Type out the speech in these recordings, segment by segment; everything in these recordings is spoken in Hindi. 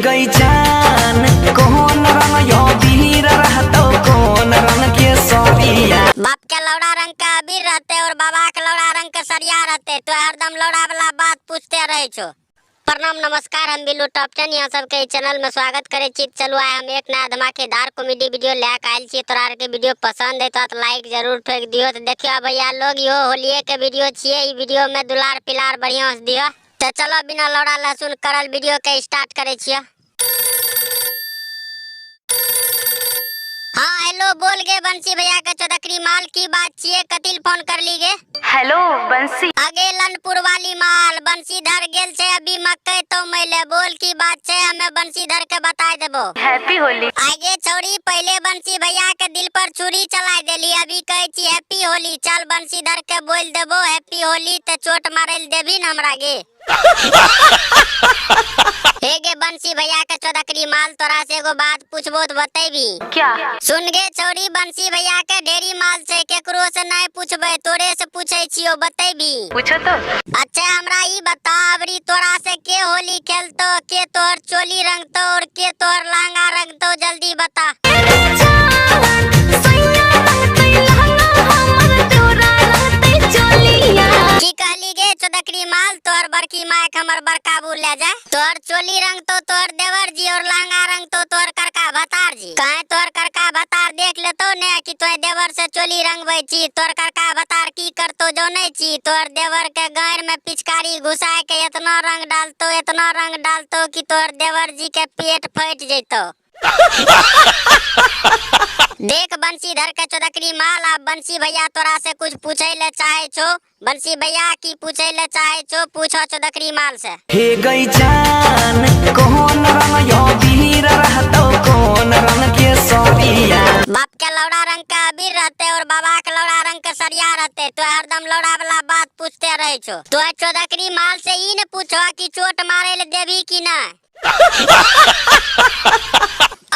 गई जान कौन रंग यो वीर रहतो कौन रंग के सरिया। बाप के लौड़ा रंग का अबीर रहते और बाबा के लौड़ा रंग के सरिया रहते तो हरदम लौड़ा वाला बात पूछते रहे छो। प्रणाम नमस्कार, हम बिल्लू टॉप 10 यहाँ सबके चैनल में स्वागत करे छी। चलो आए हम एक नया धमाकेदार कॉमेडी वीडियो लेके आयल छी। तोरा के वीडियो पसंद है तो लाइक जरूर ठोक दियो। तो देखियो भैया लोग, यो होलिये के वीडियो छिए। ई वीडियो में दुलार पिलार बढ़िया से दियो। तो चलो बिना लौड़ा लहसुन करल वीडियो के स्टार्ट करे छिए। हाँ हेलो बोल गे बंसी भैया के चौधरी माल की बात छिए। कतिल फोन कर ली गे? हेलो बंसी। आगे लनपुर वाली माल बंसीधर गेल छे अभी मकई तो मैले बोल की बात छे, हमें बंसीधर के बता देबो। हैप्पी होली। आगे छोड़ी पहले बंसी भैया के दिल पर छुरी चला देली, अभी कहे छी हैप्पी होली। चल बंसीधर के बोल देबो हैप्पी होली ते चोट मारल देबी न हमरा गे। हे गे बंसी भैया के चौधरी माल, तोरा से एगो बात पूछबो तो बतेबी? क्या? सुन गे छौरी, बंसी भैया के ढेरी माल छे, केकरो से नहीं पूछबे, तोरे से पूछे छियो, बतेबी? पूछो तो। अच्छा हमरा ई बता, अबरी तोरा से के होली खेलतो, के तोहर चोली रंगतो और के तोहर लहंगा रंगतो, जल्दी बता। की कहली गे चौधरी माल? तोहर बड़की माय के हमर बड़का बू ले जाए। तोहर चोली रंग तो तोहर देवर जी और लहंगा रंग तो तोहर करका भतार जी। कहे तोहर करका भतार देख लेतो ने कि तोय देवर से चोली रंगबै छी। तोहर करका भतार की करतो जानै छी? तोहर देवर के गायर में पिचकारी घुसाए के इतना रंग डालतो कि तोहर देवर जी के पेट फट जैतो। देख बंसीधर के चौधरी माल, आप बंसी भैया तोरा से कुछ पूछे ले चाहे छो। बंसी भैया की पूछे ले चाहे छो, पूछो चौधरी माल से। हे गई जान कौन रंग यो वीर रहतो कौन रंग के सरिया। बाप के लौड़ा रंग का अबीर रहते और बाबा के लौड़ा रंग के सरिया रहते तो हरदम लौड़ा वाला बात पूछते रहे छो। तो चौधरी माल से ई न पूछो कि चोट मारे ले देवी की ना।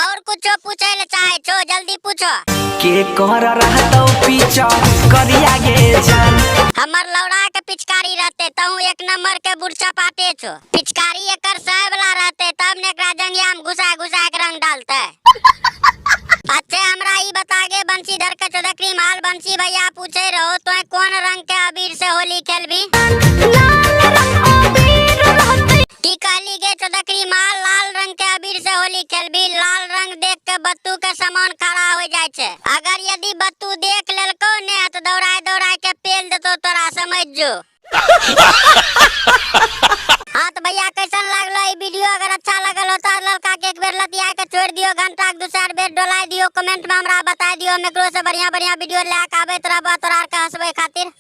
और कुछ पूछे ले चाहे छो, जल्दी पूछो। के कर रहतो पीछा करिया गे जान। हमर लौड़ा के पिचकारी रहते तहु एक नंबर के बुढ़चा पाटे छो। पिचकारी एकर सह वाला रहते तब ने एकरा जंगिया में घुसा के रंग डालते। अच्छा हमरा ई बता गे बंसीधर के चौधरी माल, बंसी भैया पूछे रहो तो कौन रंग के अबीर से होली खेलबी? की कहली गे चौधरी माल? लाल रंग के अबीर से होली खेलबी। लाल रंग देख के बत्तू के समान खड़ा हो जाए छे। अगर यदि बत्तू देख लेलको ने तो दौड़ा के पेल देतो, तोरा समझ जो। हाँ तो भैया कैसन लागलो ई वीडियो? अगर अच्छा लगल हो तो लड़का के एक बेर लतिया के छोड़ दियो, घंटा के दूसर बेर डोला दियो, कमेंट में हमरा बता दियो। हम एकरो से बढ़िया वीडियो लेके आबे तोरा के हंसबे खातिर।